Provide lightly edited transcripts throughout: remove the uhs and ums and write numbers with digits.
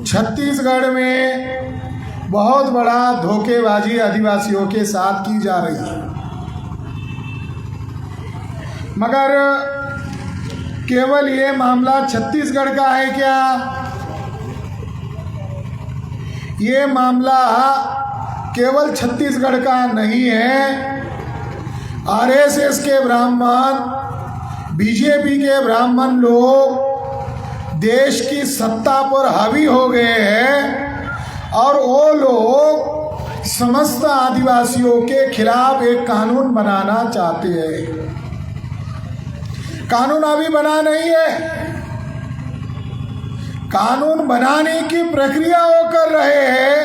छत्तीसगढ़ में बहुत बड़ा धोखेबाजी आदिवासियों के साथ की जा रही है, मगर केवल ये मामला छत्तीसगढ़ का है क्या? ये मामला केवल छत्तीसगढ़ का नहीं है। आरएसएस के ब्राह्मण, बीजेपी के ब्राह्मण लोग देश की सत्ता पर हावी हो गए हैं और वो लोग समस्त आदिवासियों के खिलाफ एक कानून बनाना चाहते हैं। कानून अभी बना नहीं है, कानून बनाने की प्रक्रिया वो कर रहे हैं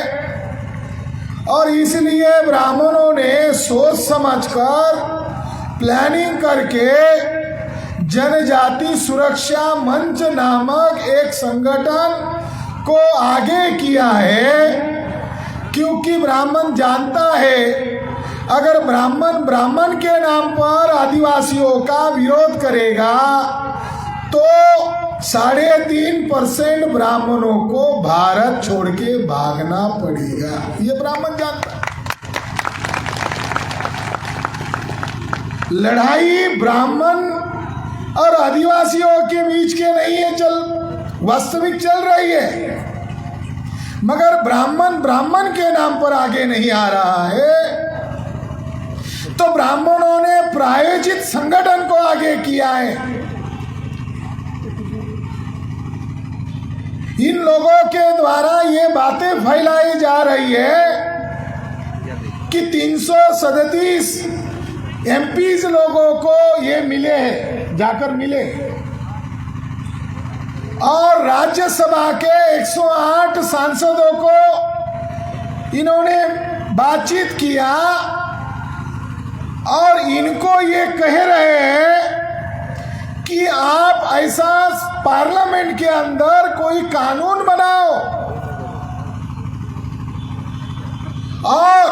और इसलिए ब्राह्मणों ने सोच समझकर प्लानिंग करके जनजाति सुरक्षा मंच नामक एक संगठन को आगे किया है, क्योंकि ब्राह्मण जानता है अगर ब्राह्मण के नाम पर आदिवासियों का विरोध करेगा तो 3.5% ब्राह्मणों को भारत छोड़ के भागना पड़ेगा। ये ब्राह्मण जानता है। लड़ाई ब्राह्मण और आदिवासियों के बीच के नहीं है, वास्तविक चल रही है, मगर ब्राह्मण के नाम पर आगे नहीं आ रहा है। तो ब्राह्मणों ने प्रायोजित संगठन को आगे किया है। इन लोगों के द्वारा ये बातें फैलाई जा रही है कि 337 एमपीज लोगों को ये मिले हैं, जाकर मिले, और राज्यसभा के 108 सांसदों को इन्होंने बातचीत किया और इनको ये कह रहे हैं कि आप ऐसा पार्लियामेंट के अंदर कोई कानून बनाओ और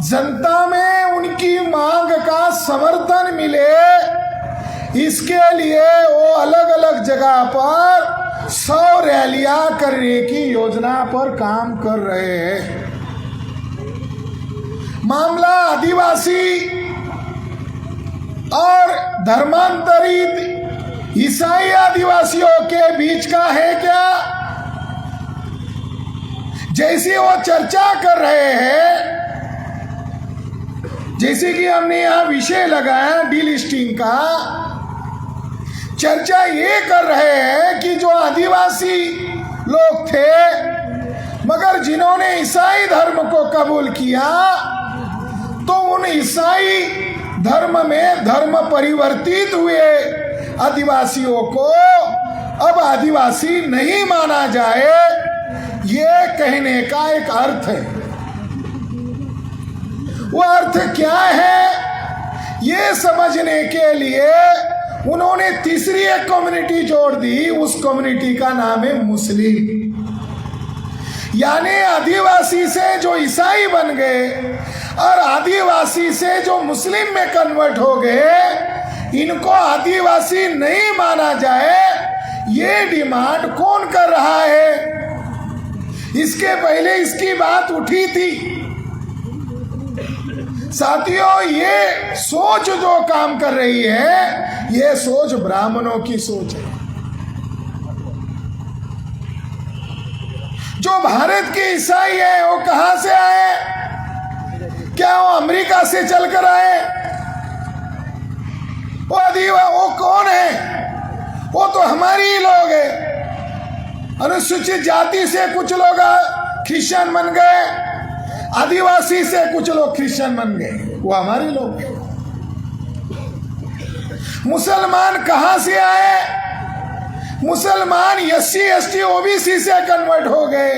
जनता में उनकी मांग का समर्थन मिले, इसके लिए वो अलग अलग जगह पर 100 रैलियां करने की योजना पर काम कर रहे हैं। मामला आदिवासी और धर्मांतरित ईसाई आदिवासियों के बीच का है क्या? जैसे वो चर्चा कर रहे हैं, जैसे कि हमने यहाँ विषय लगाया डीलिस्टिंग का, चर्चा ये कर रहे हैं कि जो आदिवासी लोग थे मगर जिन्होंने ईसाई धर्म को कबूल किया तो उन ईसाई धर्म में धर्म परिवर्तित हुए आदिवासियों को अब आदिवासी नहीं माना जाए, ये कहने का एक अर्थ है। वो अर्थ क्या है ये समझने के लिए उन्होंने तीसरी एक कम्युनिटी जोड़ दी। उस कम्युनिटी का नाम है मुस्लिम, यानी आदिवासी से जो ईसाई बन गए और आदिवासी से जो मुस्लिम में कन्वर्ट हो गए, इनको आदिवासी नहीं माना जाए, ये डिमांड कौन कर रहा है? इसके पहले इसकी बात उठी थी। साथियों, ये सोच जो काम कर रही है, ये सोच ब्राह्मणों की सोच है। जो भारत के ईसाई है वो कहां से आए? क्या वो अमेरिका से चलकर आए? वो कौन है? वो तो हमारी ही लोग हैं। अनुसूचित जाति से कुछ लोग क्रिश्चियन बन गए, आदिवासी से कुछ लोग क्रिश्चियन बन गए, वो हमारे लोग हैं। मुसलमान कहां से आए? मुसलमान SC ST OBC से कन्वर्ट हो गए।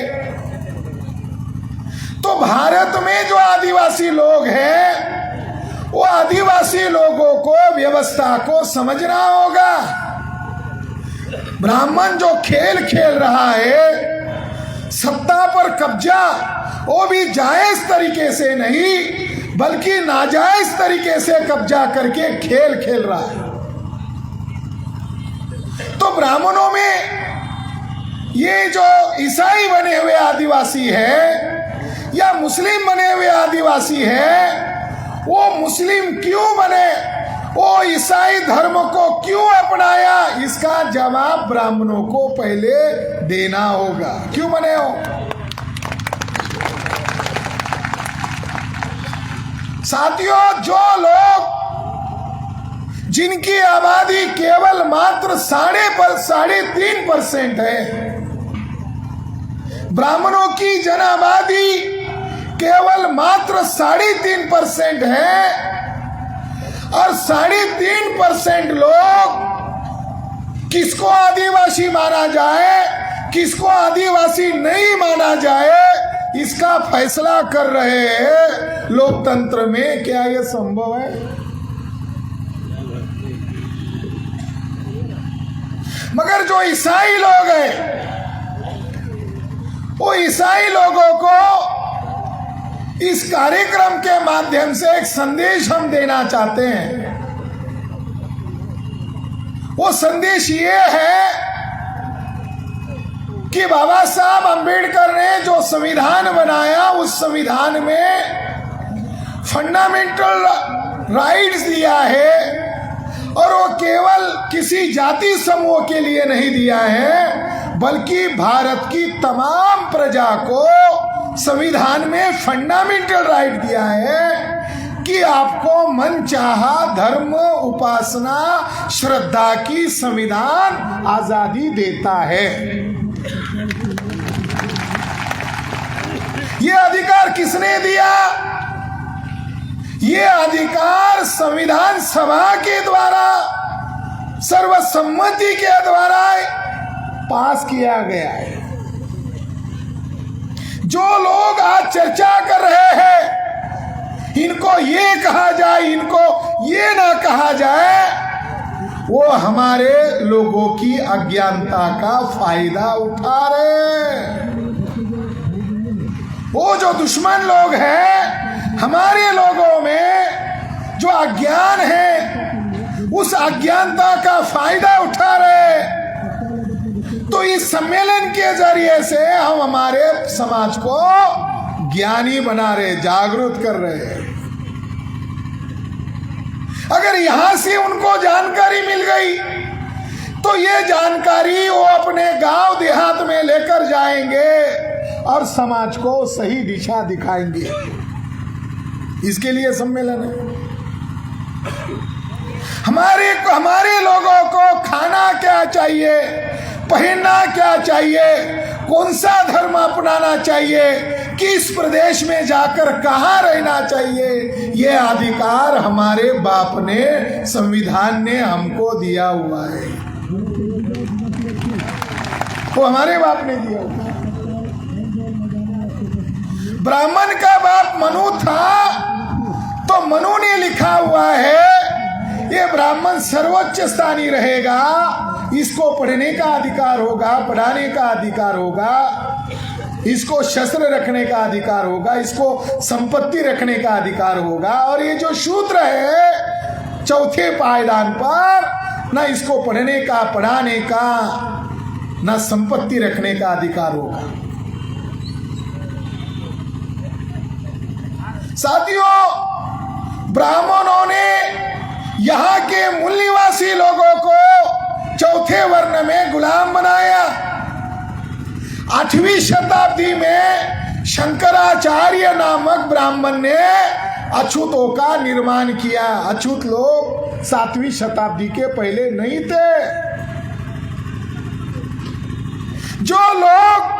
तो भारत में जो आदिवासी लोग हैं वो आदिवासी लोगों को व्यवस्था को समझना होगा। ब्राह्मण जो खेल खेल रहा है सत्ता पर कब्जा, वो भी जायज तरीके से नहीं बल्कि नाजायज तरीके से कब्जा करके खेल खेल रहा है। तो ब्राह्मणों में ये जो ईसाई बने हुए आदिवासी है या मुस्लिम बने हुए आदिवासी है, वो मुस्लिम क्यों बने, वो ईसाई धर्म को क्यों अपनाया, इसका जवाब ब्राह्मणों को पहले देना होगा। क्यों बने हो? साथियों, जो लोग जिनकी आबादी केवल मात्र 3.5% है, ब्राह्मणों की जन आबादी केवल मात्र 3.5% है, और 3.5% लोग किसको आदिवासी माना जाए, किसको आदिवासी नहीं माना जाए, इसका फैसला कर रहे हैं लोकतंत्र में। क्या यह संभव है? मगर जो ईसाई लोग हैं, वो ईसाई लोगों को इस कार्यक्रम के माध्यम से एक संदेश हम देना चाहते हैं। वो संदेश ये है कि बाबा साहब अंबेडकर ने जो संविधान बनाया, उस संविधान में फंडामेंटल राइट्स दिया है, और वो केवल किसी जाति समूह के लिए नहीं दिया है, बल्कि भारत की तमाम प्रजा को संविधान में फंडामेंटल राइट दिया है कि आपको मनचाहा धर्म, उपासना, श्रद्धा की संविधान आजादी देता है। ये अधिकार किसने दिया? ये अधिकार संविधान सभा के द्वारा सर्वसम्मति के द्वारा पास किया गया है। जो लोग आज चर्चा कर रहे हैं, इनको ये कहा जाए, इनको ये ना कहा जाए, वो हमारे लोगों की अज्ञानता का फायदा उठा रहे हैं। वो जो दुश्मन लोग हैं, हमारे लोगों में जो अज्ञान है, उस अज्ञानता का फायदा उठा रहे। तो इस सम्मेलन के जरिए से हम हमारे समाज को ज्ञानी बना रहे, जागरूक कर रहे। अगर यहां से उनको जानकारी मिल गई, तो ये जानकारी वो अपने गांव देहात में लेकर जाएंगे और समाज को सही दिशा दिखाएंगे। इसके लिए सम्मेलन है। हमारे लोगों को खाना क्या चाहिए, पहनना क्या चाहिए, कौन सा धर्म अपनाना चाहिए, किस प्रदेश में जाकर कहाँ रहना चाहिए, ये अधिकार हमारे बाप ने, संविधान ने हमको दिया हुआ है। वो हमारे बाप ने दिया हुआ। ब्राह्मण का बाप मनु था, तो मनु ने लिखा हुआ है ये ब्राह्मण सर्वोच्च स्थानी रहेगा, इसको पढ़ने का अधिकार होगा, पढ़ाने का अधिकार होगा, इसको शस्त्र रखने का अधिकार होगा, इसको संपत्ति रखने का अधिकार होगा। और ये जो शूद्र है चौथे पायदान पर, ना इसको पढ़ने का, पढ़ाने का, ना संपत्ति रखने का अधिकार होगा। साथियों, ब्राह्मणों ने यहाँ के मूल निवासी लोगों को चौथे वर्ण में गुलाम बनाया। 8वीं शताब्दी में शंकराचार्य नामक ब्राह्मण ने अछूतों का निर्माण किया। अछूत लोग 7वीं शताब्दी के पहले नहीं थे। जो लोग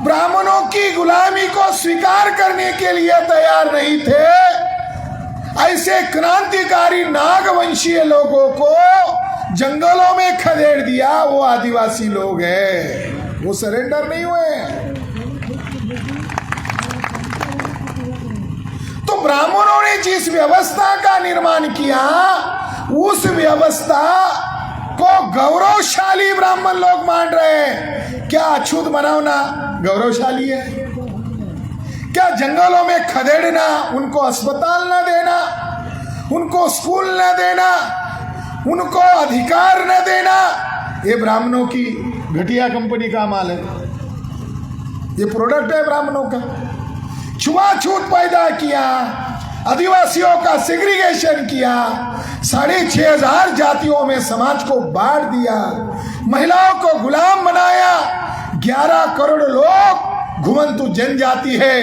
ब्राह्मणों की गुलामी को स्वीकार करने के लिए तैयार नहीं थे, ऐसे क्रांतिकारी नागवंशीय लोगों को जंगलों में खदेड़ दिया। वो आदिवासी लोग हैं, वो सरेंडर नहीं हुए। तो ब्राह्मणों ने जिस व्यवस्था का निर्माण किया, उस व्यवस्था को गौरवशाली ब्राह्मण लोग मान रहे हैं। क्या अछूत बनाना गौरवशाली है? क्या जंगलों में खदेड़ना, उनको अस्पताल न देना, उनको स्कूल न देना, उनको अधिकार न देना, ये ब्राह्मणों की घटिया कंपनी का माल है। ये प्रोडक्ट है ब्राह्मणों का। छुआछूत पैदा किया, आदिवासियों का सेग्रीगेशन किया, 6,500 जातियों में समाज को बांट दिया, महिलाओं को गुलाम बनाया। 11 करोड़ लोग घुमंतु जनजाति है।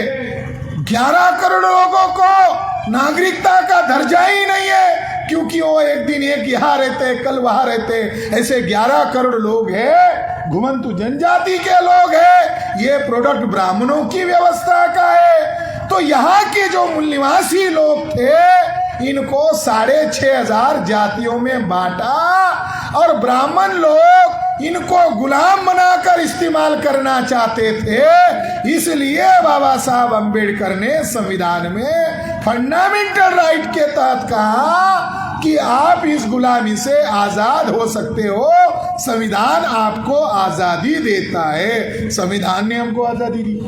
11 करोड़ लोगों को नागरिकता का दर्जा ही नहीं है, क्योंकि वो एक दिन एक यहाँ रहते, कल वहां रहते। ऐसे 11 करोड़ लोग हैं, घुमंतु जनजाति के लोग हैं। ये प्रोडक्ट ब्राह्मणों की व्यवस्था का है। तो यहाँ के जो मूल निवासी लोग थे, इनको 6,500 जातियों में बांटा और ब्राह्मण लोग इनको गुलाम बनाकर इस्तेमाल करना चाहते थे। इसलिए बाबा साहब अंबेडकर ने संविधान में फंडामेंटल राइट के तहत कहा कि आप इस गुलामी से आजाद हो सकते हो। संविधान आपको आजादी देता है। संविधान ने हमको आजादी दी।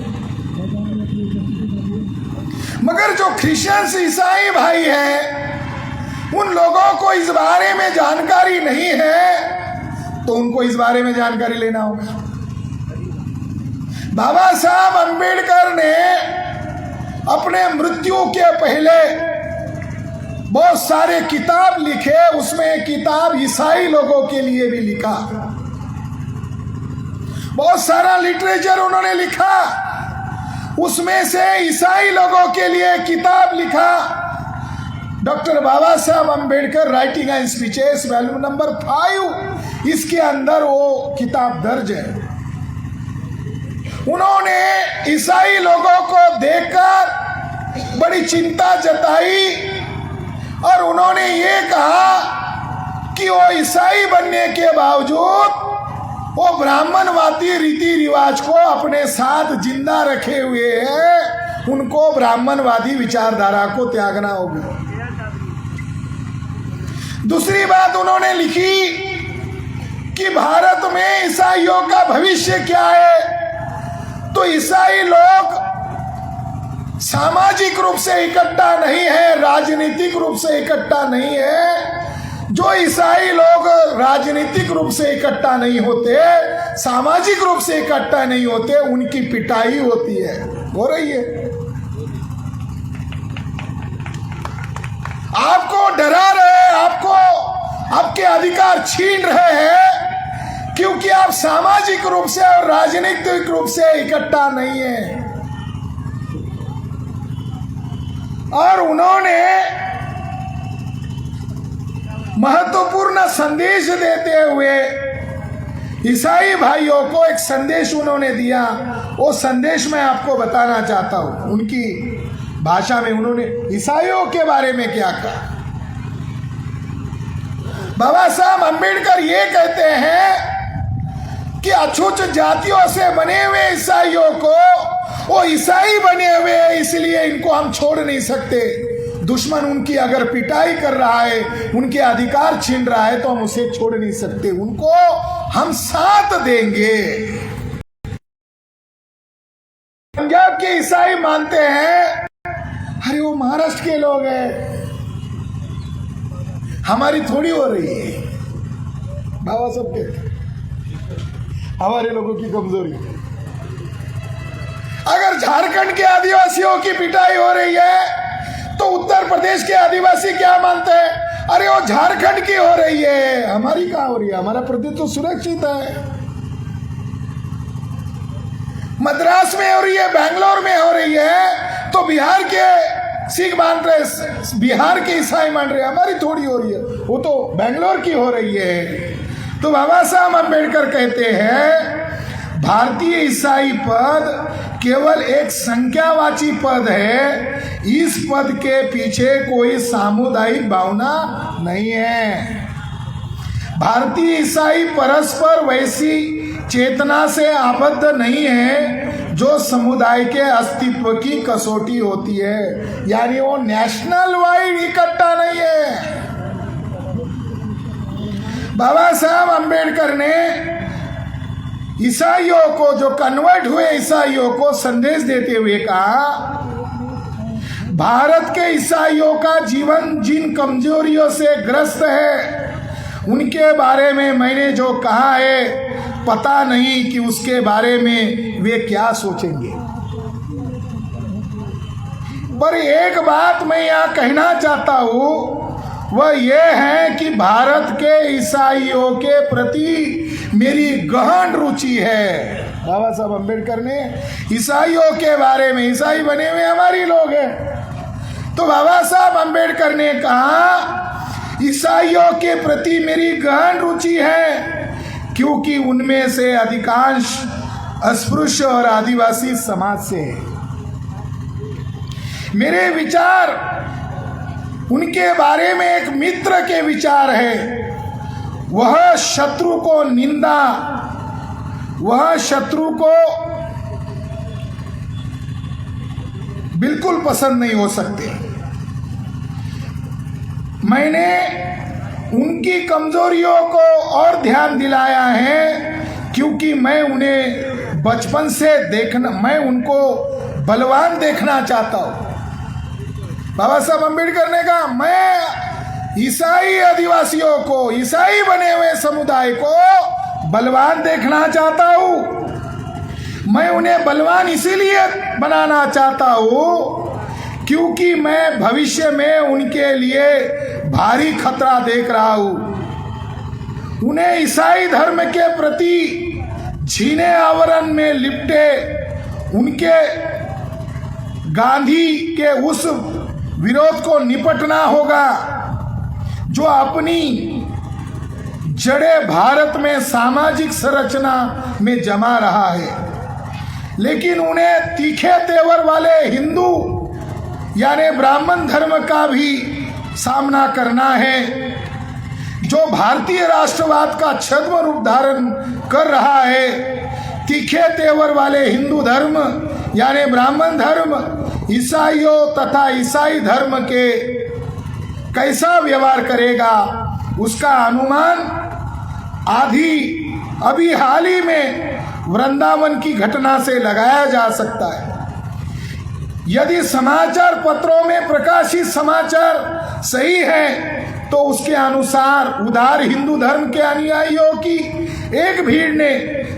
मगर जो क्रिश्चियंस ईसाई भाई हैं, उन लोगों को इस बारे में जानकारी नहीं है, तो उनको इस बारे में जानकारी लेना होगा। बाबा साहब अंबेडकर ने अपने मृत्यु के पहले बहुत सारे किताब लिखे। उसमें किताब ईसाई लोगों के लिए भी लिखा। बहुत सारा लिटरेचर उन्होंने लिखा। उसमें से ईसाई लोगों के लिए किताब लिखा। डॉक्टर बाबा साहब Ambedkar writing and speeches volume number 5, इसके अंदर वो किताब दर्ज है। उन्होंने ईसाई लोगों को देखकर बड़ी चिंता जताई और उन्होंने ये कहा कि वो ईसाई बनने के बावजूद वो ब्राह्मणवादी रीति रिवाज को अपने साथ जिंदा रखे हुए हैं। उनको ब्राह्मणवादी विचारधारा को त्यागना होगा। दूसरी बात उन्होंने लिखी कि भारत में ईसाइयों का भविष्य क्या है। तो ईसाई लोग सामाजिक रूप से इकट्ठा नहीं है, राजनीतिक रूप से इकट्ठा नहीं है। जो ईसाई लोग राजनीतिक रूप से इकट्ठा नहीं होते, सामाजिक रूप से इकट्ठा नहीं होते, उनकी पिटाई होती है, हो रही है। आपको डरा रहे, आपको आपके अधिकार छीन रहे हैं, क्योंकि आप सामाजिक रूप से और राजनीतिक रूप से इकट्ठा नहीं है। और उन्होंने महत्वपूर्ण संदेश देते हुए ईसाई भाइयों को एक संदेश उन्होंने दिया। वो संदेश मैं आपको बताना चाहता हूं। उनकी भाषा में उन्होंने ईसाइयों के बारे में क्या कहा। बाबा साहब अंबेडकर ये कहते हैं कि अछूत जातियों से बने हुए ईसाइयों को, वो ईसाई बने हुए, इसलिए इनको हम छोड़ नहीं सकते। दुश्मन उनकी अगर पिटाई कर रहा है, उनके अधिकार छीन रहा है, तो हम उसे छोड़ नहीं सकते, उनको हम साथ देंगे। पंजाब के ईसाई मानते हैं, अरे वो महाराष्ट्र के लोग हैं, हमारी थोड़ी हो रही है। बाबा साहब कहते हमारे लोगों की कमजोरी। अगर झारखंड के आदिवासियों की पिटाई हो रही है, तो उत्तर प्रदेश के आदिवासी क्या मानते हैं, अरे वो झारखंड की हो रही है, हमारी कहां हो रही है, हमारा प्रदेश तो सुरक्षित है। मद्रास में हो रही है, बेंगलोर में हो रही है, तो बिहार के सिख मान रहे, बिहार के ईसाई मान रहे, हमारी थोड़ी हो रही है, वो तो बेंगलोर की हो रही है। तो बाबा साहब अंबेडकर कहते हैं भारतीय ईसाई पद केवल एक संख्यावाची पद है, इस पद के पीछे कोई सामुदायिक भावना नहीं है। भारतीय ईसाई परस्पर वैसी चेतना से आबद्ध नहीं है जो समुदाय के अस्तित्व की कसौटी होती है, यानी वो नेशनल वाइड इकट्ठा नहीं है। बाबा साहब अंबेडकर ने ईसाइयों को, जो कन्वर्ट हुए ईसाइयों को संदेश देते हुए कहा, भारत के ईसाइयों का जीवन जिन कमजोरियों से ग्रस्त है, उनके बारे में मैंने जो कहा है पता नहीं कि उसके बारे में वे क्या सोचेंगे। पर एक बात मैं यहाँ कहना चाहता हूँ, वह यह है कि भारत के ईसाइयों के प्रति मेरी गहन रुचि है। बाबा साहब अम्बेडकर ने ईसाइयों के बारे में, ईसाई बने हुए हमारी लोग हैं, तो बाबा साहब अम्बेडकर ने कहा ईसाइयों के प्रति मेरी गहन रुचि है, क्योंकि उनमें से अधिकांश अस्पृश्य और आदिवासी समाज से है। मेरे विचार उनके बारे में एक मित्र के विचार है। वह शत्रु को निंदा, वह शत्रु को बिल्कुल पसंद नहीं हो सकते। मैंने उनकी कमजोरियों को और ध्यान दिलाया है, क्योंकि मैं उन्हें बचपन से मैं उनको बलवान देखना चाहता हूं। बाबा साहब अम्बेडकर ने कहा मैं ईसाई आदिवासियों को, ईसाई बने हुए समुदाय को बलवान देखना चाहता हूं। मैं उन्हें बलवान इसीलिए बनाना चाहता हूं क्योंकि मैं भविष्य में उनके लिए भारी खतरा देख रहा हूं। उन्हें ईसाई धर्म के प्रति झीने आवरण में लिपटे उनके गांधी के उस विरोध को निपटना होगा जो अपनी जड़ें भारत में सामाजिक संरचना में जमा रहा है। लेकिन उन्हें तीखे तेवर वाले हिंदू यानी ब्राह्मण धर्म का भी सामना करना है, जो भारतीय राष्ट्रवाद का छद्म रूप धारण कर रहा है। तीखे तेवर वाले हिंदू धर्म यानी ब्राह्मण धर्म ईसाइयों तथा ईसाई धर्म के कैसा व्यवहार करेगा, उसका अनुमान अभी हाल ही में वृंदावन की घटना से लगाया जा सकता है। यदि समाचार पत्रों में प्रकाशित समाचार सही है तो उसके अनुसार उदार हिंदू धर्म के अनुयायियों की एक भीड़ ने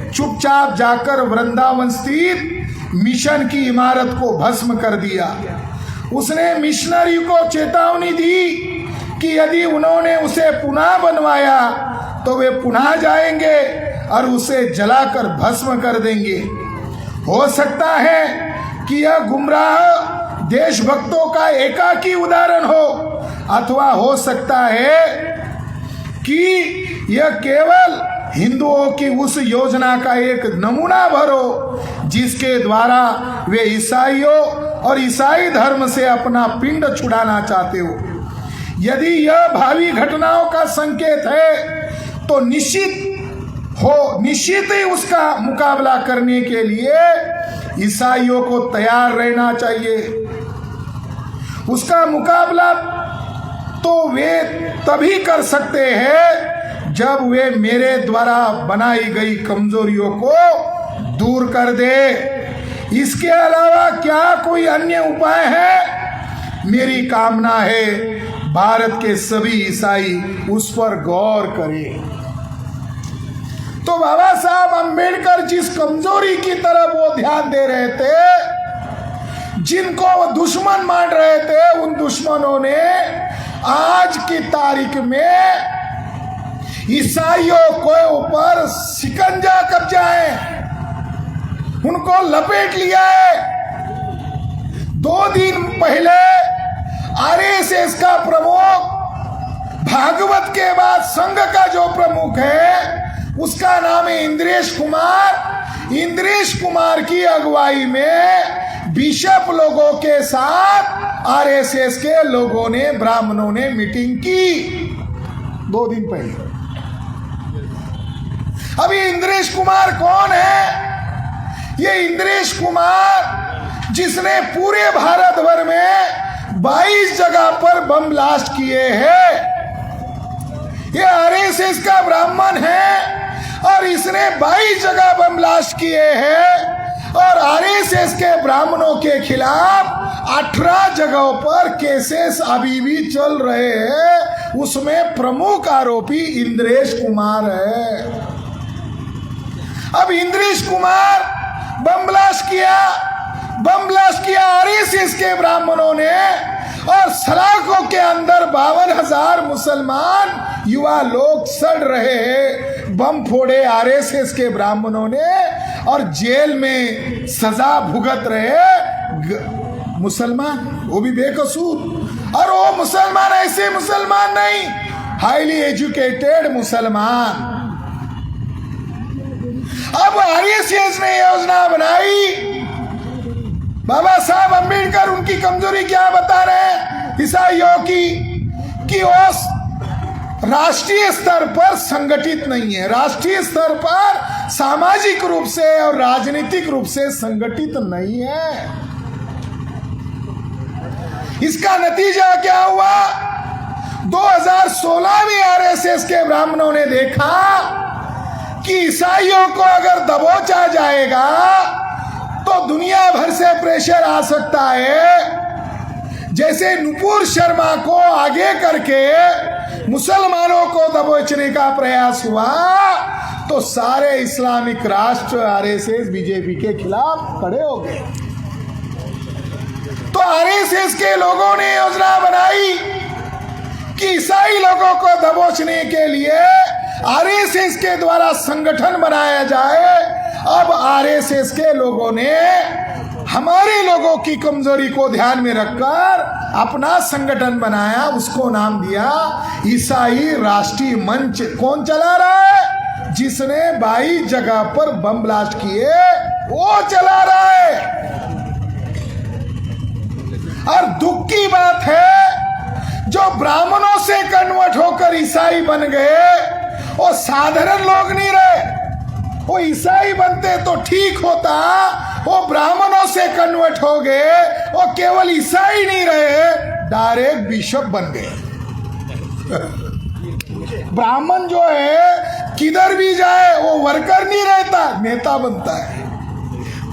चुपचाप जाकर वृंदावन स्थित मिशन की इमारत को भस्म कर दिया। उसने मिशनरी को चेतावनी दी कि यदि उन्होंने उसे पुनः बनवाया तो वे पुनः जाएंगे और उसे जलाकर भस्म कर देंगे। हो सकता है कि यह गुमराह देशभक्तों का एकाकी उदाहरण हो, अथवा हो सकता है कि यह केवल हिंदुओं की उस योजना का एक नमूना भर हो जिसके द्वारा वे ईसाइयों और ईसाई धर्म से अपना पिंड छुड़ाना चाहते हो। यदि यह भावी घटनाओं का संकेत है तो निश्चित ही उसका मुकाबला करने के लिए ईसाइयों को तैयार रहना चाहिए। उसका मुकाबला तो वे तभी कर सकते हैं जब वे मेरे द्वारा बनाई गई कमजोरियों को दूर कर दे। इसके अलावा क्या कोई अन्य उपाय है? मेरी कामना है भारत के सभी ईसाई उस पर गौर करें। तो बाबा साहब अम्बेडकर जिस कमजोरी की तरफ वो ध्यान दे रहे थे, जिनको वो दुश्मन मान रहे थे, उन दुश्मनों ने आज की तारीख में ईसाइयों को ऊपर शिकंजा कब्जा है, उनको लपेट लिया है। 2 दिन पहले आरएसएस का प्रमुख, भागवत के बाद संघ का जो प्रमुख है उसका नाम है इंद्रेश कुमार। इंद्रेश कुमार की अगुवाई में बिशप लोगों के साथ आरएसएस के लोगों ने, ब्राह्मणों ने मीटिंग की 2 दिन पहले। अभी इंद्रेश कुमार कौन है? ये इंद्रेश कुमार जिसने पूरे भारत भर में 22 जगह पर बम ब्लास्ट किए हैं, ये आरएसएस का ब्राह्मण है और इसने 22 जगह बम ब्लास्ट किए हैं और आरएसएस के ब्राह्मणों के खिलाफ 18 जगहों पर केसेस अभी भी चल रहे हैं। उसमें प्रमुख आरोपी इंद्रेश कुमार है। अब इंद्रेश कुमार बम ब्लास्ट किया आरएसएस के ब्राह्मणों ने, और सलाखों के अंदर 52,000 मुसलमान युवा लोग सड़ रहे हैं। बम फोड़े आरएसएस के ब्राह्मणों ने, और जेल में सजा भुगत रहे मुसलमान, वो भी बेकसूर। और वो मुसलमान ऐसे मुसलमान नहीं, हाईली एजुकेटेड मुसलमान। अब आरएसएस ने योजना बनाई, बाबा साहब अंबेडकर उनकी कमजोरी क्या बता रहे हैं ईसाइयों की, कि वो राष्ट्रीय स्तर पर संगठित नहीं है, राष्ट्रीय स्तर पर सामाजिक रूप से और राजनीतिक रूप से संगठित नहीं है। इसका नतीजा क्या हुआ? 2016 में आरएसएस के ब्राह्मणों ने देखा कि ईसाइयों को अगर दबोचा जाएगा तो दुनिया भर से प्रेशर आ सकता है। जैसे नुपुर शर्मा को आगे करके मुसलमानों को दबोचने का प्रयास हुआ, तो सारे इस्लामिक राष्ट्र आरएसएस बीजेपी के खिलाफ खड़े हो गए। तो आरएसएस के लोगों ने योजना बनाई कि ईसाई लोगों को दबोचने के लिए आरएसएस के द्वारा संगठन बनाया जाए। अब आरएसएस के लोगों ने हमारे लोगों की कमजोरी को ध्यान में रखकर अपना संगठन बनाया, उसको नाम दिया ईसाई राष्ट्रीय मंच। कौन चला रहा है? जिसने 22 जगह पर बम ब्लास्ट किए वो चला रहा है। और दुख की बात है, जो ब्राह्मणों से कन्वर्ट होकर ईसाई बन गए वो साधारण लोग नहीं रहे। वो ईसाई बनते तो ठीक होता, वो ब्राह्मणों से कन्वर्ट हो गए, वो केवल ईसाई नहीं रहे, डायरेक्ट बिशप बन गए। ब्राह्मण जो है किधर भी जाए वो वर्कर नहीं रहता, नेता बनता है।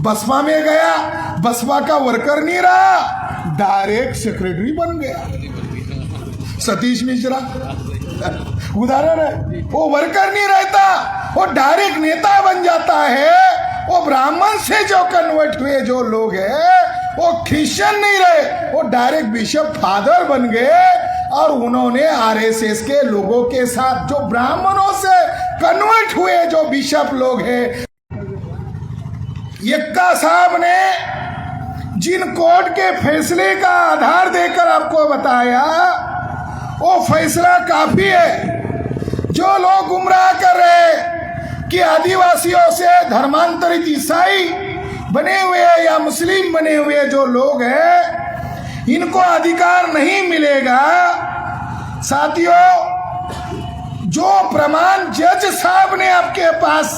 बसपा में गया, बसपा का वर्कर नहीं रहा, डायरेक्ट सेक्रेटरी बन गया। सतीश मिश्रा उदाहरण है, वो वर्कर नहीं रहता, वो डायरेक्ट नेता बन जाता है। वो ब्राह्मण से जो कन्वर्ट हुए जो लोग हैं वो क्रिश्चियन नहीं रहे, वो डायरेक्ट बिशप फादर बन गए। और उन्होंने आरएसएस के लोगों के साथ जो ब्राह्मणों से कन्वर्ट हुए जो बिशप लोग हैं, यक्का साहब ने जिन कोर्ट के फैसले का आधार देकर आपको बताया, वो फैसला काफी है। जो लोग गुमराह कर रहे कि आदिवासियों से धर्मांतरित ईसाई बने हुए या मुस्लिम बने हुए जो लोग हैं, इनको अधिकार नहीं मिलेगा। साथियों, जो प्रमाण जज साहब ने आपके पास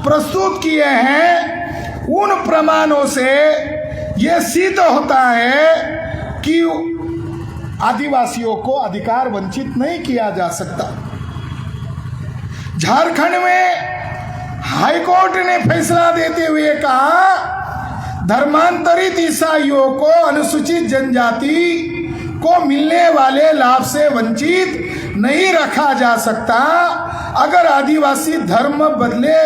प्रस्तुत किए हैं, उन प्रमाणों से यह सिद्ध होता है कि आदिवासियों को अधिकार वंचित नहीं किया जा सकता। झारखंड में हाईकोर्ट ने फैसला देते हुए कहा, धर्मांतरित ईसाइयों को अनुसूचित जनजाति को मिलने वाले लाभ से वंचित नहीं रखा जा सकता। अगर आदिवासी धर्म बदले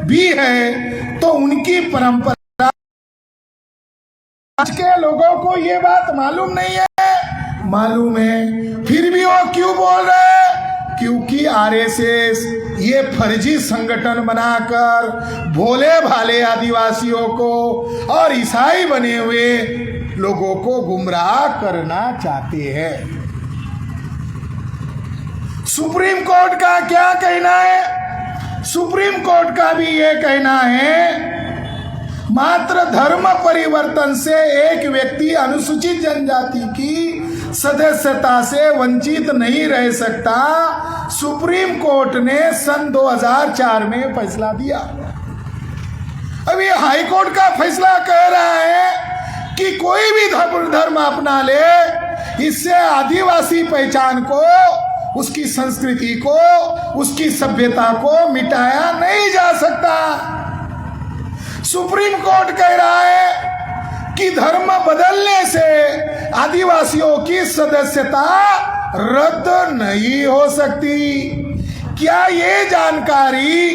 भी है तो उनकी परंपरा, आज के लोगों को ये बात मालूम नहीं है। मालूम है, फिर भी वो क्यों बोल रहे हैं? क्योंकि आरएसएस ये फर्जी संगठन बनाकर भोले भाले आदिवासियों को और ईसाई बने हुए लोगों को गुमराह करना चाहते हैं। सुप्रीम कोर्ट का क्या कहना है? सुप्रीम कोर्ट का भी ये कहना है, मात्र धर्म परिवर्तन से एक व्यक्ति अनुसूचित जनजाति की सदस्यता से वंचित नहीं रह सकता। सुप्रीम कोर्ट ने सन 2004 में फैसला दिया। अब ये हाई कोर्ट का फैसला कह रहा है कि कोई भी धर्म अपना ले, इससे आदिवासी पहचान को, उसकी संस्कृति को, उसकी सभ्यता को मिटाया नहीं जा सकता। सुप्रीम कोर्ट कह रहा है कि धर्म बदलने से आदिवासियों की सदस्यता रद्द नहीं हो सकती। क्या ये जानकारी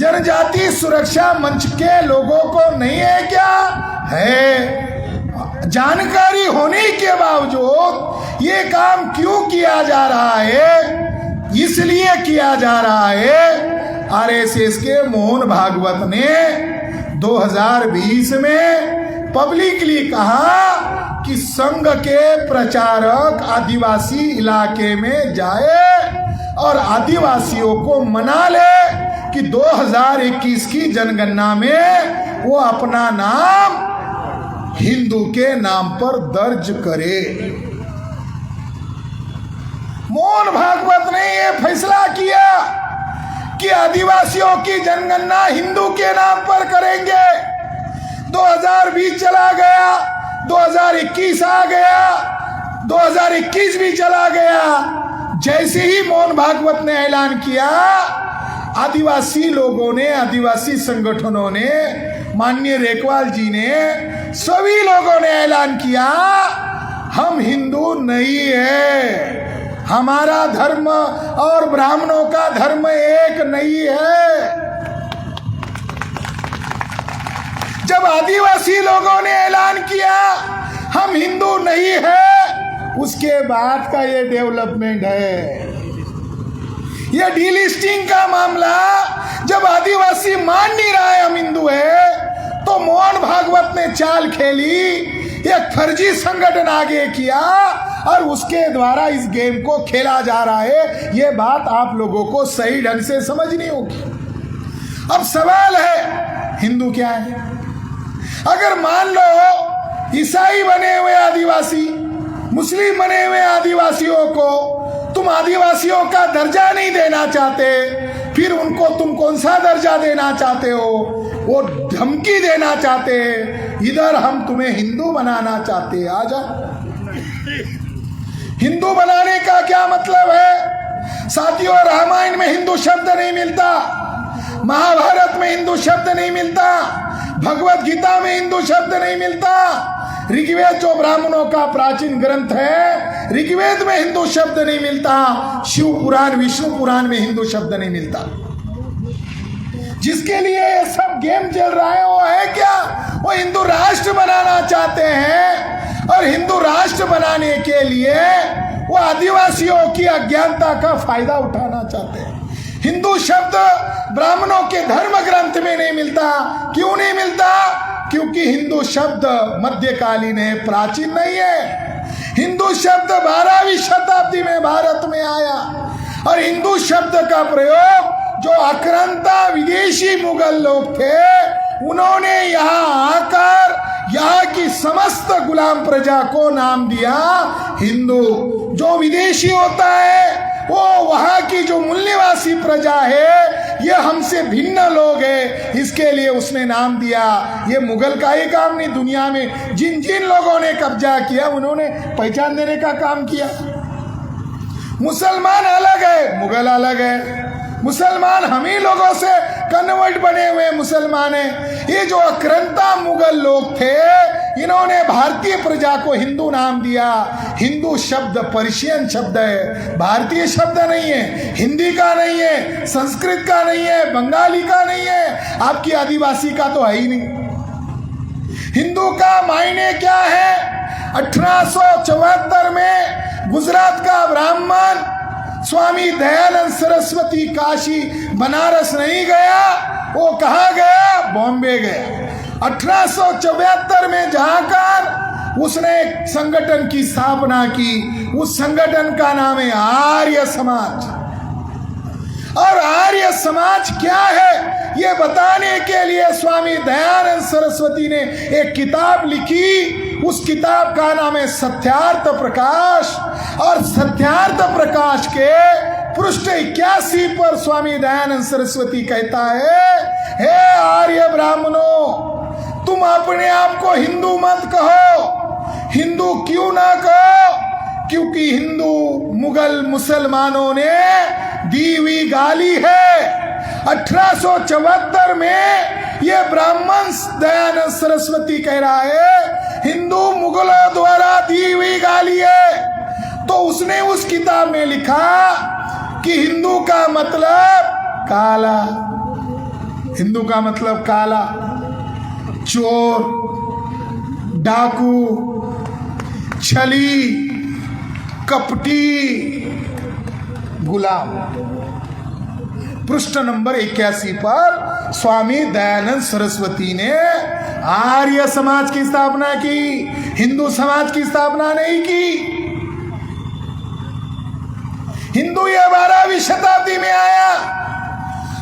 जनजाति सुरक्षा मंच के लोगों को नहीं है क्या? है। जानकारी होने के बावजूद ये काम क्यों किया जा रहा है? इसलिए किया जा रहा है, आरएसएस के मोहन भागवत ने 2020 में पब्लिकली कहा कि संघ के प्रचारक आदिवासी इलाके में जाए और आदिवासियों को मना ले कि 2021 की जनगणना में वो अपना नाम हिंदू के नाम पर दर्ज करे। मोहन भागवत ने यह फैसला किया कि आदिवासियों की जनगणना हिंदू के नाम पर करेंगे। 2020 चला गया, 2021 आ गया, 2021 भी चला गया। जैसे ही मोहन भागवत ने ऐलान किया, आदिवासी लोगों ने, आदिवासी संगठनों ने, माननीय रेखवाल जी ने, सभी लोगों ने ऐलान किया हम हिंदू नहीं है, हमारा धर्म और ब्राह्मणों का धर्म एक नहीं है। जब आदिवासी लोगों ने ऐलान किया हम हिंदू नहीं है, उसके बाद का ये डेवलपमेंट है, ये डीलिस्टिंग का मामला। जब आदिवासी मान नहीं रहा है हम हिंदू है, तो मोहन भागवत ने चाल खेली, एक फर्जी संगठन आगे किया और उसके द्वारा इस गेम को खेला जा रहा है। ये बात आप लोगों को सही ढंग से समझनी होगी। अब सवाल है हिंदू क्या है? अगर मान लो ईसाई बने हुए आदिवासी, मुस्लिम बने हुए आदिवासियों को तुम आदिवासियों का दर्जा नहीं देना चाहते, फिर उनको तुम कौन सा दर्जा देना चाहते हो? वो धमकी देना चाहते हैं, इधर हम तुम्हें हिंदू बनाना चाहते हैं, आ जाओ। हिंदू बनाने का क्या मतलब है? साथियों, रामायण में हिंदू शब्द नहीं मिलता, महाभारत में हिंदू शब्द नहीं मिलता, भगवत गीता में हिंदू शब्द नहीं मिलता, ऋग्वेद जो ब्राह्मणों का प्राचीन ग्रंथ है, ऋग्वेद में हिंदू शब्द नहीं मिलता, शिव पुराण, विष्णु पुराण में हिंदू शब्द नहीं मिलता। जिसके लिए ये सब गेम चल रहा है वो है क्या? वो हिंदू राष्ट्र बनाना चाहते हैं और हिंदू राष्ट्र बनाने के लिए वो आदिवासियों की अज्ञानता का फायदा उठाना चाहते हैं। हिंदू शब्द ब्राह्मणों के धर्म ग्रंथ में नहीं मिलता। क्यों नहीं मिलता? क्योंकि हिंदू शब्द मध्यकालीन है, प्राचीन नहीं है। हिंदू शब्द 12वीं शताब्दी में भारत में आया और हिंदू शब्द का प्रयोग जो आक्रांता विदेशी मुगल लोग थे, उन्होंने यहाँ आकर यहाँ की समस्त गुलाम प्रजा को नाम दिया हिंदू। जो विदेशी होता है वो वहाँ की जो मूल निवासी प्रजा है, ये हमसे भिन्न लोग हैं, इसके लिए उसने नाम दिया। ये मुगल का ही काम नहीं, दुनिया में जिन जिन लोगों ने कब्जा किया उन्होंने पहचान देने का काम किया। मुसलमान अलग है, मुगल अलग है। मुसलमान हम ही लोगों से कन्वर्ट बने हुए मुसलमान हैं। ये जो आक्रांता मुगल लोग थे, इन्होंने भारतीय प्रजा को हिंदू नाम दिया। हिंदू शब्द पर्शियन शब्द है, भारतीय शब्द नहीं है, हिंदी का नहीं है, संस्कृत का नहीं है, बंगाली का नहीं है, आपकी आदिवासी का तो है ही नहीं। हिंदू का मायने क्या है? 1874 में गुजरात का ब्राह्मण स्वामी दयानंद सरस्वती काशी बनारस नहीं गया, वो कहाँ गया? बॉम्बे गया। 1874 में जाकर उसने एक संगठन की स्थापना की। उस संगठन का नाम है आर्य समाज। और आर्य समाज क्या है ये बताने के लिए स्वामी दयानंद सरस्वती ने एक किताब लिखी। उस किताब का नाम है सत्यार्थ प्रकाश। और सत्यार्थ प्रकाश के पृष्ठ 81 पर स्वामी दयानंद सरस्वती कहता है, हे आर्य ब्राह्मणों, तुम अपने आप को हिंदू मत कहो। हिंदू क्यों ना कहो? क्योंकि हिंदू मुगल मुसलमानों ने दी हुई गाली है। 1874 में ये ब्राह्मण दयानंद सरस्वती कह रहा है हिंदू मुगलों द्वारा दी हुई गाली है। तो उसने उस किताब में लिखा कि हिंदू का मतलब काला, हिंदू का मतलब काला, चोर, डाकू, छली, कपटी, गुलाम। पृष्ठ नंबर 81 पर स्वामी दयानंद सरस्वती ने आर्य समाज की स्थापना की, हिंदू समाज की स्थापना नहीं की। हिंदू ये 12वीं शताब्दी में आया।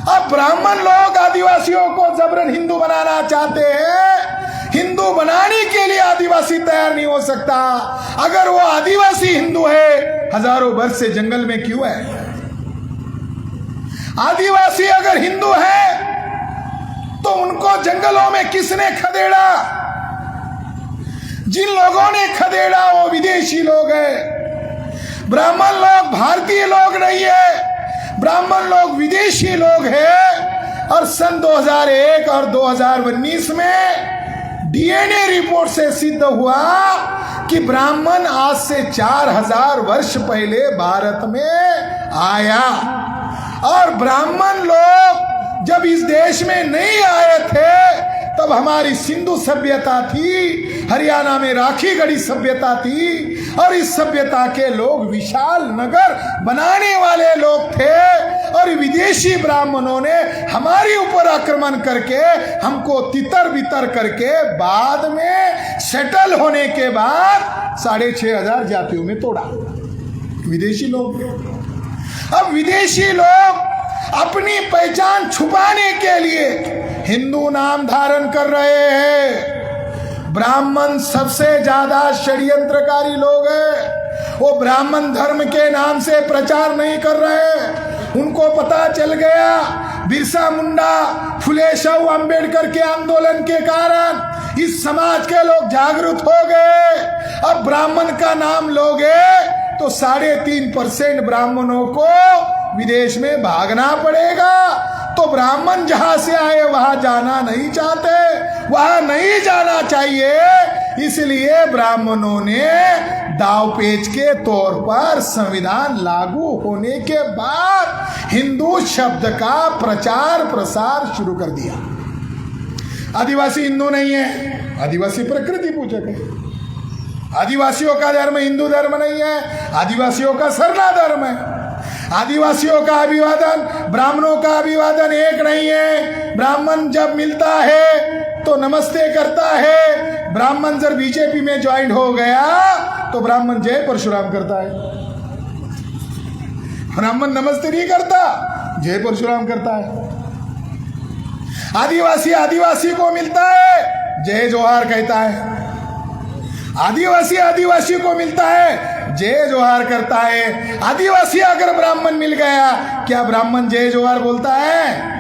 अब ब्राह्मण लोग आदिवासियों को जबरन हिंदू बनाना चाहते हैं। हिंदू बनाने के लिए आदिवासी तैयार नहीं हो सकता। अगर वो आदिवासी हिंदू है, हजारों वर्ष से जंगल में क्यों है? आदिवासी अगर हिंदू है तो उनको जंगलों में किसने खदेड़ा? जिन लोगों ने खदेड़ा वो विदेशी लोग हैं। ब्राह्मण लोग भारतीय लोग नहीं है, ब्राह्मण लोग विदेशी लोग हैं। और सन 2001 और 2019 में डीएनए रिपोर्ट से सिद्ध हुआ कि ब्राह्मण आज से 4000 वर्ष पहले भारत में आया। और ब्राह्मण लोग जब इस देश में नहीं आए थे तब हमारी सिंधु सभ्यता थी, हरियाणा में राखी गढ़ी सभ्यता थी। और इस सभ्यता के लोग विशाल नगर बनाने वाले लोग थे। और विदेशी ब्राह्मणों ने हमारे ऊपर आक्रमण करके हमको तितर बितर करके बाद में सेटल होने के बाद 6500 जातियों में तोड़ा विदेशी लोग। अब विदेशी लोग अपनी पहचान छुपाने के लिए हिंदू नाम धारण कर रहे हैं। ब्राह्मण सबसे ज्यादा षड्यंत्रकारी लोग हैं। वो ब्राह्मण धर्म के नाम से प्रचार नहीं कर रहे। उनको पता चल गया बिरसा मुंडा, फुले शाह अंबेडकर के आंदोलन के कारण इस समाज के लोग जागरूक हो गए। अब ब्राह्मण का नाम लोगे तो 3.5% ब्राह्मणों को विदेश में भागना पड़ेगा। तो ब्राह्मण जहां से आए वहां जाना नहीं चाहते, वहां नहीं जाना चाहिए। इसलिए ब्राह्मणों ने दावपेच के तौर पर संविधान लागू होने के बाद हिंदू शब्द का प्रचार प्रसार शुरू कर दिया। आदिवासी हिंदू नहीं है, आदिवासी प्रकृति पूजक है। आदिवासियों का धर्म हिंदू धर्म नहीं है, आदिवासियों का सरना धर्म है। आदिवासियों का अभिवादन ब्राह्मणों का अभिवादन एक नहीं है। ब्राह्मण जब मिलता है तो नमस्ते करता है। ब्राह्मण जब बीजेपी में ज्वाइन हो गया तो ब्राह्मण जय परशुराम करता है। ब्राह्मण नमस्ते नहीं करता, जय परशुराम करता है। आदिवासी आदिवासी को मिलता है, जय जोहार कहता है। आदिवासी आदिवासी को मिलता है, जय जोहार करता है। आदिवासी अगर ब्राह्मण मिल गया, क्या ब्राह्मण जय जोहार बोलता है?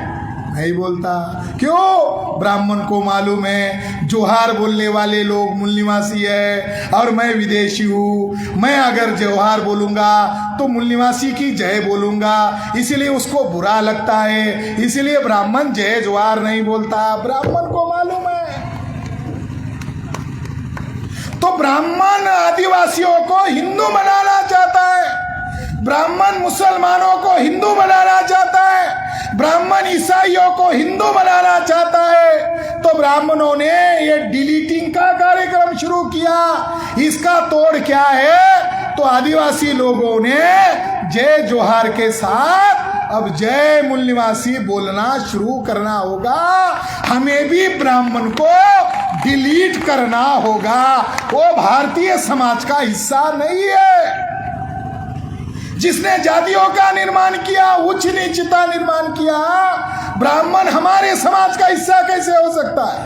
नहीं बोलता। क्यों? ब्राह्मण को मालूम है जोहार बोलने वाले लोग मूल निवासी है और मैं विदेशी हूँ। मैं अगर जोहार बोलूंगा तो मूल निवासी की जय बोलूंगा, इसलिए उसको बुरा लगता है। इसलिए ब्राह्मण जय जोहार नहीं बोलता। ब्राह्मण को मालूम है। तो ब्राह्मण आदिवासियों को हिंदू बनाना चाहता है, ब्राह्मण मुसलमानों को हिंदू बनाना चाहता है, ब्राह्मण ईसाइयों को हिंदू बनाना चाहता है। तो ब्राह्मणों ने ये डिलीटिंग का कार्यक्रम शुरू किया। इसका तोड़ क्या है? तो आदिवासी लोगों ने जय जोहार के साथ अब जय मूल निवासी बोलना शुरू करना होगा। हमें भी ब्राह्मण को डिलीट करना होगा। वो भारतीय समाज का हिस्सा नहीं है। जिसने जातियों का निर्माण किया, उच्च नीचता निर्माण किया, ब्राह्मण हमारे समाज का हिस्सा कैसे हो सकता है?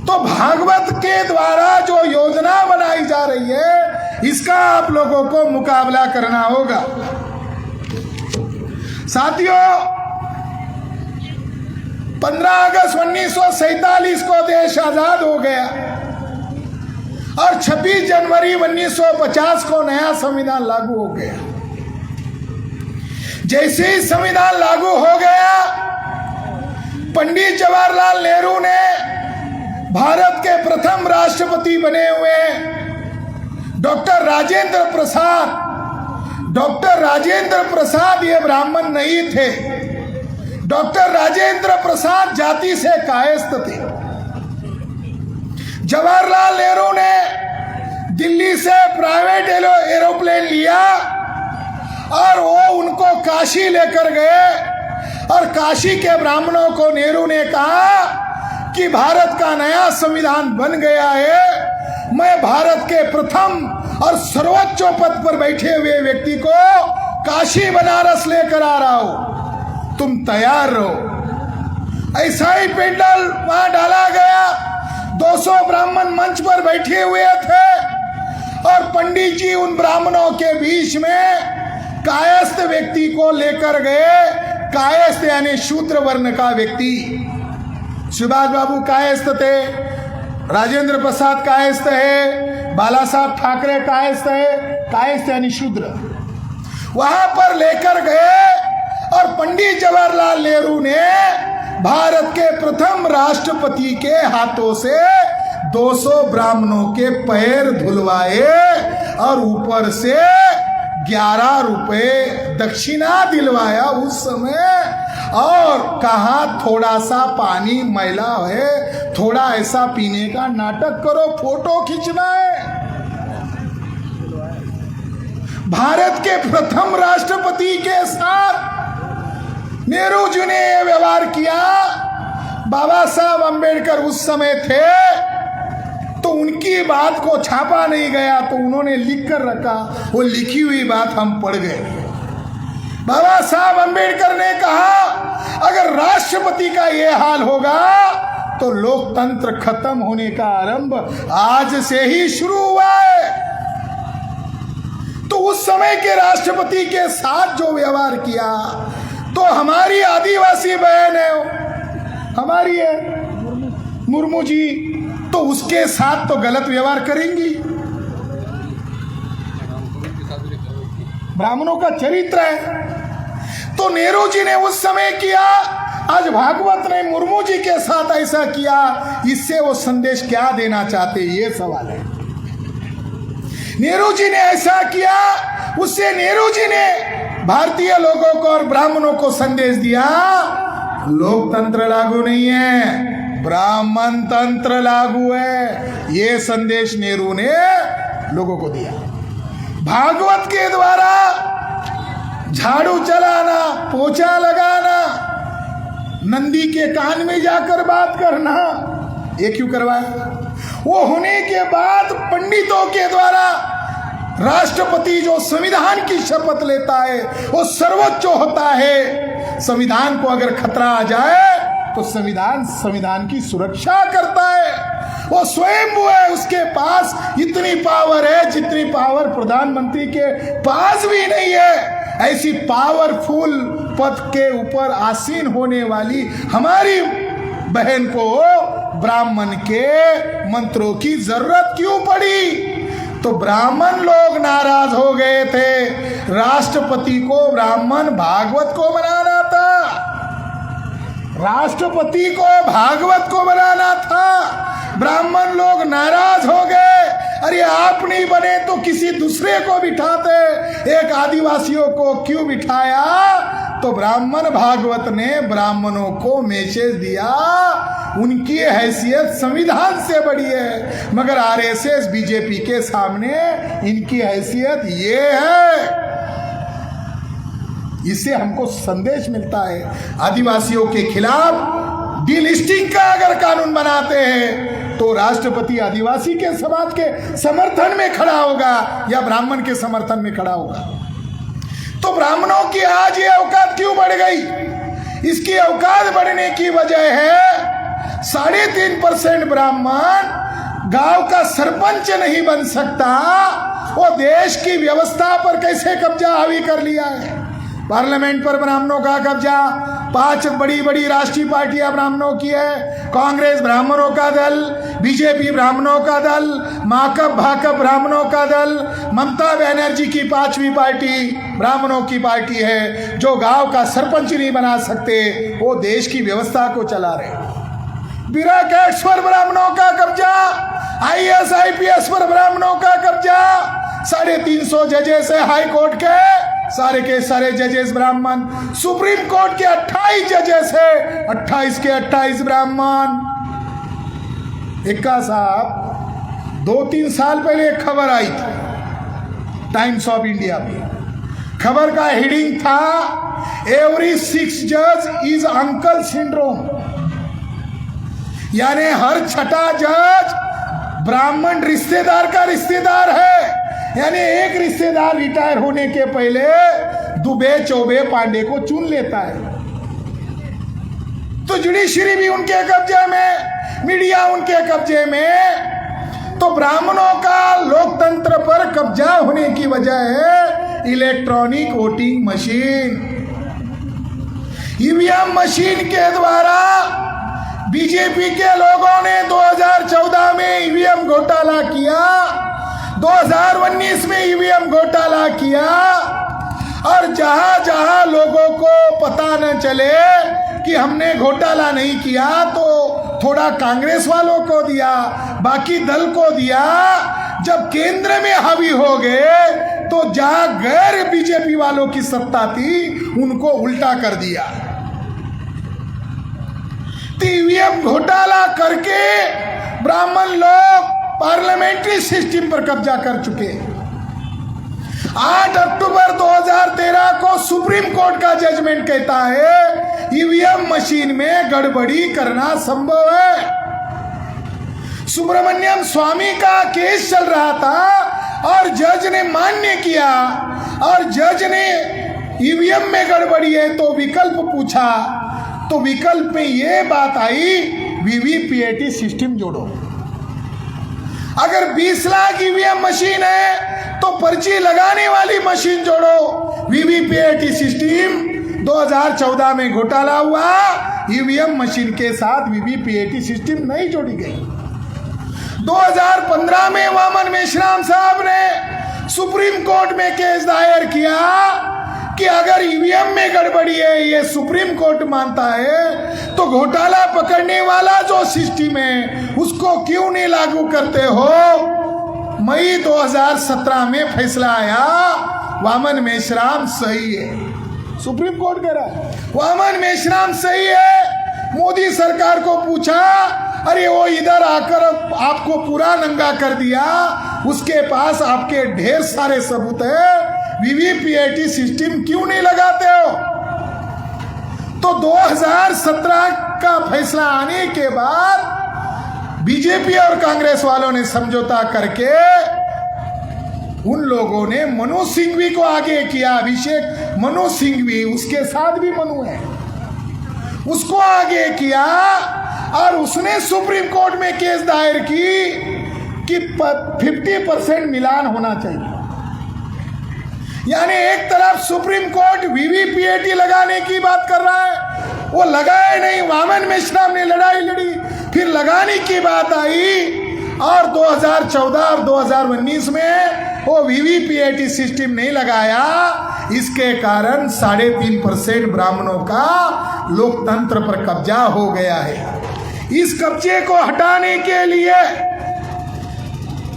तो भागवत के द्वारा जो योजना बनाई जा रही है, इसका आप लोगों को मुकाबला करना होगा। साथियों, 15 अगस्त 1947 को देश आजाद हो गया और 26 जनवरी 1950 को नया संविधान लागू हो गया। जैसे ही संविधान लागू हो गया, पंडित जवाहरलाल नेहरू ने भारत के प्रथम राष्ट्रपति बने हुए डॉक्टर राजेंद्र प्रसाद ये ब्राह्मण नहीं थे। डॉक्टर राजेंद्र प्रसाद जाति से कायस्थ थे। जवाहरलाल नेहरू ने दिल्ली से प्राइवेट एरोप्लेन लिया और वो उनको काशी लेकर गए और काशी के ब्राह्मणों को नेहरू ने कहा कि भारत का नया संविधान बन गया है, मैं भारत के प्रथम और सर्वोच्च पद पर बैठे हुए व्यक्ति को काशी बनारस लेकर आ रहा हूं, तुम तैयार रहो। ऐसा ही पेंडल वहां डाला गया। 200 ब्राह्मण मंच पर बैठे हुए थे और पंडित जी उन ब्राह्मणों के बीच में कायस्थ व्यक्ति को लेकर गए। कायस्थ यानी शूद्र वर्ण का व्यक्ति। सुभाष बाबू कायस्थ थे, राजेंद्र प्रसाद कायस्थ है, बाला साहब ठाकरे कायस्थ है। कायस्थ यानी शूद्र। वहां पर लेकर गए और पंडित जवाहरलाल नेहरू ने भारत के प्रथम राष्ट्रपति के हाथों से 200 ब्राह्मणों के पैर धुलवाए और ऊपर से 11 रुपए दक्षिणा दिलवाया उस समय, और कहा थोड़ा सा पानी मैला है, थोड़ा ऐसा पीने का नाटक करो, फोटो खींचना है। भारत के प्रथम राष्ट्रपति के साथ नेहरू जी ने यह व्यवहार किया। बाबा साहब अंबेडकर उस समय थे तो उनकी बात को छापा नहीं गया, तो उन्होंने लिख कर रखा। वो लिखी हुई बात हम पढ़ गए। बाबा साहब अंबेडकर ने कहा अगर राष्ट्रपति का ये हाल होगा तो लोकतंत्र खत्म होने का आरंभ आज से ही शुरू हुआ है। तो उस समय के राष्ट्रपति के साथ जो व्यवहार किया, तो हमारी आदिवासी बहन है, हमारी है मुर्मू जी, तो उसके साथ तो गलत व्यवहार करेंगी। ब्राह्मणों का चरित्र है। तो नेहरू जी ने उस समय किया, आज भागवत ने मुर्मू जी के साथ ऐसा किया। इससे वो संदेश क्या देना चाहते, ये सवाल है। नेहरू जी ने ऐसा किया, उससे नेहरू जी ने भारतीय लोगों को और ब्राह्मणों को संदेश दिया लोकतंत्र लागू नहीं है, ब्राह्मण तंत्र लागू है। ये संदेश नेहरू ने लोगों को दिया। भागवत के द्वारा झाड़ू चलाना, पोछा लगाना, नंदी के कान में जाकर बात करना, ये क्यों करवाया? वो होने के बाद पंडितों के द्वारा राष्ट्रपति जो संविधान की शपथ लेता है वो सर्वोच्च होता है। संविधान को अगर खतरा आ जाए तो संविधान की सुरक्षा करता है। वो स्वयं है, उसके पास इतनी पावर है जितनी पावर प्रधानमंत्री के पास भी नहीं है। ऐसी पावरफुल पद के ऊपर आसीन होने वाली हमारी बहन को ब्राह्मण के मंत्रों की जरूरत क्यों पड़ी? तो ब्राह्मण लोग नाराज हो गए थे। राष्ट्रपति को ब्राह्मण भागवत को बनाना था, राष्ट्रपति को भागवत को बनाना था। ब्राह्मण लोग नाराज हो गए। अरे आप नहीं बने तो किसी दूसरे को बिठाते, एक आदिवासियों को क्यों बिठाया? तो ब्राह्मण भागवत ने ब्राह्मणों को मैसेज दिया उनकी हैसियत संविधान से बड़ी है, मगर आरएसएस बीजेपी के सामने इनकी हैसियत ये है। इससे हमको संदेश मिलता है आदिवासियों के खिलाफ डीलिस्टिंग का अगर कानून बनाते हैं तो राष्ट्रपति आदिवासी के समाज के समर्थन में खड़ा होगा या ब्राह्मण के समर्थन में खड़ा होगा। तो ब्राह्मणों की आज ये औकात क्यों बढ़ गई? इसकी औकात बढ़ने की वजह है 3.5% ब्राह्मण गांव का सरपंच नहीं बन सकता। वो देश की व्यवस्था पर कैसे कब्जा हावी कर लिया है। पार्लियामेंट पर ब्राह्मणों का कब्जा, 5 बड़ी बड़ी राष्ट्रीय पार्टियां ब्राह्मणों की है। कांग्रेस ब्राह्मणों का दल, बीजेपी ब्राह्मणों का दल, माकप भाकप ब्राह्मणों का दल, ममता बनर्जी की 5वीं पार्टी ब्राह्मणों की पार्टी है। जो गांव का सरपंच नहीं बना सकते वो देश की व्यवस्था को चला रहे। ब्यूरोक्रेट्स पर ब्राह्मणों का कब्जा, IAS IPS पर ब्राह्मणों का कब्जा, 350 जजेस है हाई कोर्ट के, सारे के सारे जजेस ब्राह्मण। सुप्रीम कोर्ट के 28 जजेस है, 28 के 28 ब्राह्मण। इक्का साहब 2-3 साल पहले एक खबर आई थी टाइम्स ऑफ इंडिया में। खबर का हेडिंग था एवरी 6 जज इज अंकल सिंड्रोम, यानी हर छठा जज ब्राह्मण रिश्तेदार का रिश्तेदार है। यानी एक रिश्तेदार रिटायर होने के पहले दुबे चौबे पांडे को चुन लेता है। तो जुडिशरी भी उनके कब्जे में, मीडिया उनके कब्जे में। तो ब्राह्मणों का लोकतंत्र पर कब्जा होने की वजह है electronic voting machine. EVM machine के द्वारा बीजेपी के लोगों ने 2014 में ईवीएम घोटाला किया, 2019 में ईवीएम घोटाला किया, और जहां जहां लोगों को पता न चले कि हमने घोटाला नहीं किया तो थोड़ा कांग्रेस वालों को दिया, बाकी दल को दिया। जब केंद्र में हावी हो गए तो जहां गैर बीजेपी वालों की सत्ता थी उनको उल्टा कर दिया। ईवीएम घोटाला करके ब्राह्मण लोग पार्लियामेंट्री सिस्टम पर कब्जा कर चुके। 8 अक्टूबर 2013 को सुप्रीम कोर्ट का जजमेंट कहता है ईवीएम मशीन में गड़बड़ी करना संभव है। सुब्रमण्यम स्वामी का केस चल रहा था और जज ने मान्य किया, और जज ने ईवीएम में गड़बड़ी है तो विकल्प पूछा, तो विकल्प में यह बात आई वीवीपीएटी सिस्टम जोड़ो। अगर 20 लाख ईवीएम मशीन है तो पर्ची लगाने वाली मशीन जोड़ो। वीवीपीएटी सिस्टम 2014 में घोटाला हुआ, ईवीएम मशीन के साथ वीवीपीएटी सिस्टम नहीं जोड़ी गई। 2015 में वामन मेश्राम साहब ने सुप्रीम कोर्ट में केस दायर किया कि अगर ईवीएम में गड़बड़ी है, ये सुप्रीम कोर्ट मानता है, तो घोटाला पकड़ने वाला जो सिस्टम है उसको क्यों नहीं लागू करते हो। मई 2017 में फैसला आया वामन मेश्राम सही है। सुप्रीम कोर्ट कह रहा है वामन मेश्राम सही है। मोदी सरकार को पूछा, अरे वो इधर आकर आपको पूरा नंगा कर दिया, उसके पास आपके ढेर सारे सबूत है, वीवीपीएटी सिस्टम क्यों नहीं लगाते हो। तो 2017 का फैसला आने के बाद बीजेपी और कांग्रेस वालों ने समझौता करके उन लोगों ने मनोज सिंघवी को आगे किया। अभिषेक मनोज सिंघवी, उसके साथ भी मनु है, उसको आगे किया और उसने सुप्रीम कोर्ट में केस दायर की कि 50% मिलान होना चाहिए। यानी एक तरफ सुप्रीम कोर्ट वीवीपीएटी लगाने की बात कर रहा है, वो लगाए नहीं, वामन मेश्राम ने लड़ाई लड़ी, फिर लगाने की बात आई, और 2014 और 2019 में वो वीवीपीएटी सिस्टम नहीं लगाया। इसके कारण 3.5% ब्राह्मणों का लोकतंत्र पर कब्जा हो गया है। इस कब्जे को हटाने के लिए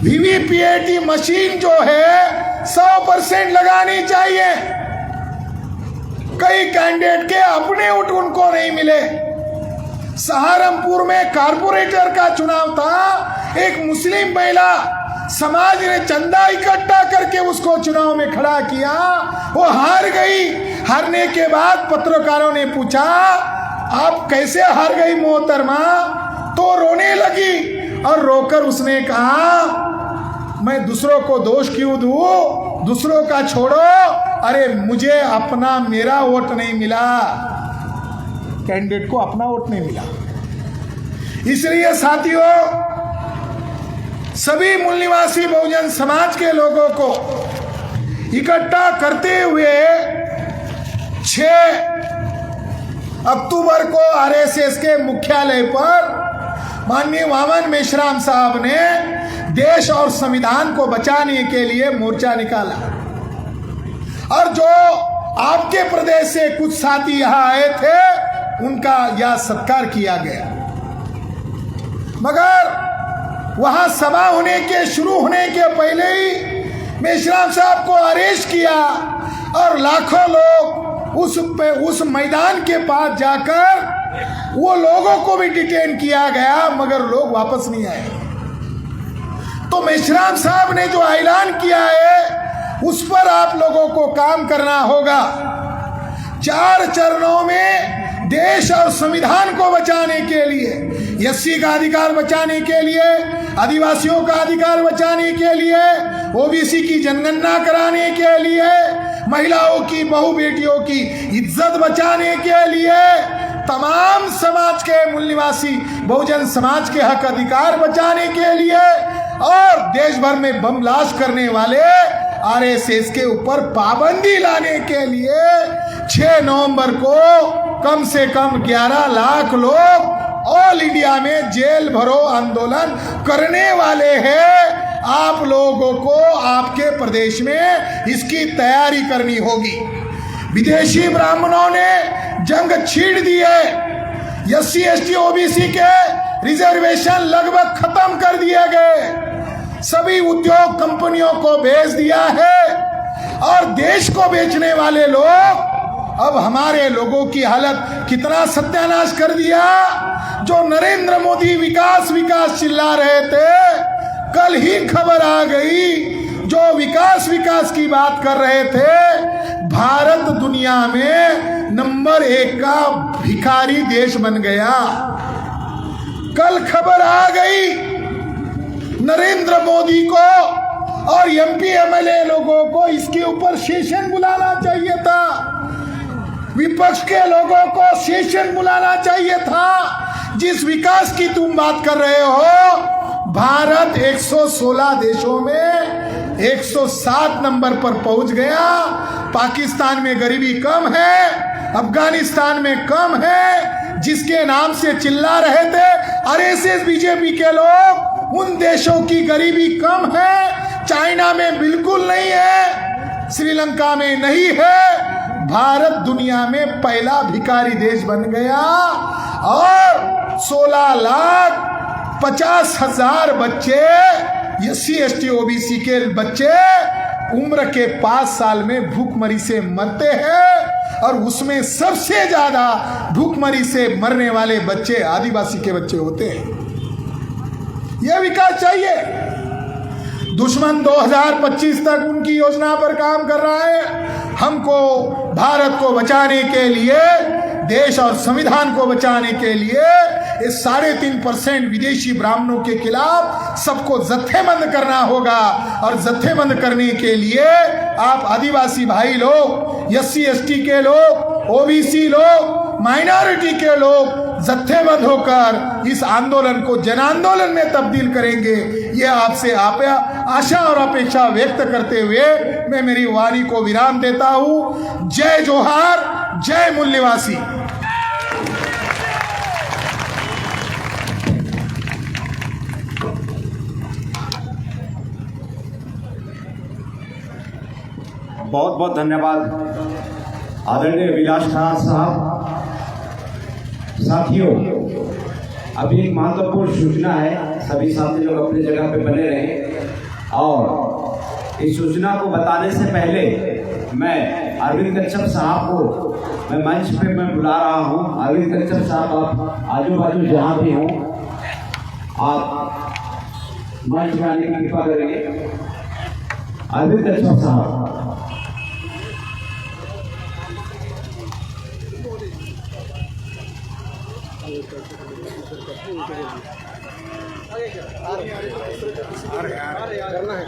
वीवीपीएटी मशीन जो है 100% लगानी चाहिए। कई कैंडिडेट के अपने वोट उनको नहीं मिले। सहारनपुर में कारपोरेटर का चुनाव था, एक मुस्लिम महिला समाज ने चंदा इकट्ठा करके उसको चुनाव में खड़ा किया, वो हार गई। हारने के बाद पत्रकारों ने पूछा आप कैसे हार गई मोहतरमा, तो रोने लगी और रोकर उसने कहा मैं दूसरों को दोष क्यों दूं, दूसरों का छोड़ो, अरे मुझे अपना मेरा वोट नहीं मिला, कैंडिडेट को अपना वोट नहीं मिला। इसलिए साथियों, सभी मूल निवासी बहुजन समाज के लोगों को इकट्ठा करते हुए 6 अक्टूबर को आरएसएस के मुख्यालय पर माननीय वामन मेश्राम साहब ने देश और संविधान को बचाने के लिए मोर्चा निकाला, और जो आपके प्रदेश से कुछ साथी यहां आए थे उनका यह सत्कार किया गया। मगर वहां सभा होने के शुरू होने के पहले ही मेश्राम साहब को अरेस्ट किया और लाखों लोग उस मैदान के पास जाकर वो लोगों को भी डिटेन किया गया, मगर लोग वापस नहीं आए। तो मेश्राम साहब ने जो ऐलान किया है उस पर आप लोगों को काम करना होगा। 4 चरणों में देश और संविधान को बचाने के लिए, एससी का अधिकार बचाने के लिए, आदिवासियों का अधिकार बचाने के लिए, ओबीसी की जनगणना कराने के लिए, महिलाओं की, बहू बेटियों की इज्जत बचाने के लिए, तमाम समाज के मूल निवासी बहुजन समाज के हक अधिकार बचाने के लिए और देश भर में बम ब्लास्ट करने वाले आरएसएस के ऊपर पाबंदी लाने के लिए 6 नवंबर को कम से कम 11 लाख लोग ऑल इंडिया में जेल भरो आंदोलन करने वाले हैं। आप लोगों को आपके प्रदेश में इसकी तैयारी करनी होगी। विदेशी ब्राह्मणों ने जंग छीड़ दी है। एससी एसटी ओबीसी के रिजर्वेशन लगभग खत्म कर दिए गए। सभी उद्योग कंपनियों को बेच दिया है और देश को बेचने वाले लोग अब हमारे लोगों की हालत कितना सत्यानाश कर दिया। जो नरेंद्र मोदी विकास विकास चिल्ला रहे थे, कल ही खबर आ गई जो विकास विकास की बात कर रहे थे, भारत दुनिया में नंबर 1 का भिखारी देश बन गया। कल खबर आ गई नरेंद्र मोदी को और एमपी एमएलए लोगों को इसके ऊपर सेशन बुलाना चाहिए था। विपक्ष के लोगों को सेशन बुलाना चाहिए था। जिस विकास की तुम बात कर रहे हो, भारत 116 देशों में 107 नंबर पर पहुंच गया। पाकिस्तान में गरीबी कम है, अफगानिस्तान में कम है, जिसके नाम से चिल्ला रहे थे आरएसएस बीजेपी के लोग, उन देशों की गरीबी कम है। चाइना में बिल्कुल नहीं है, श्रीलंका में नहीं है। भारत दुनिया में पहला भिखारी देश बन गया और 16,50,000 बच्चे, एससी एसटी ओबीसी के बच्चे उम्र के 5 साल में भूखमरी से मरते हैं और उसमें सबसे ज्यादा भूखमरी से मरने वाले बच्चे आदिवासी के बच्चे होते हैं। यह विकास चाहिए। दुश्मन 2025 तक उनकी योजना पर काम कर रहा है। हमको भारत को बचाने के लिए, देश और संविधान को बचाने के लिए इस 3.5% विदेशी ब्राह्मणों के खिलाफ सबको जत्थेबंद करना होगा। और जत्थेबंद करने के लिए आप आदिवासी भाई लोग, एससी एसटी के लोग, ओबीसी लोग, माइनॉरिटी के लोग जत्थेबंद होकर इस आंदोलन को जन आंदोलन में तब्दील करेंगे। ये आपसे आशा और अपेक्षा व्यक्त करते हुए मैं मेरी वाणी को विराम देता हूं। जय जोहार, जय मूल निवासी। बहुत बहुत धन्यवाद आदरणीय विलास खान साहब। साथियों, अभी एक महत्वपूर्ण सूचना है, सभी साथी लोग अपनी जगह पे बने रहें। और इस सूचना को बताने से पहले मैं अरविंद कच्छप साहब को मैं मंच पे मैं बुला रहा हूँ। अरविंद कच्छप साहब, आप आजू बाजू जहाँ भी हों, आप मंच में आने की कृपा करेंगे। अरविंद कच्छप साहब। करना है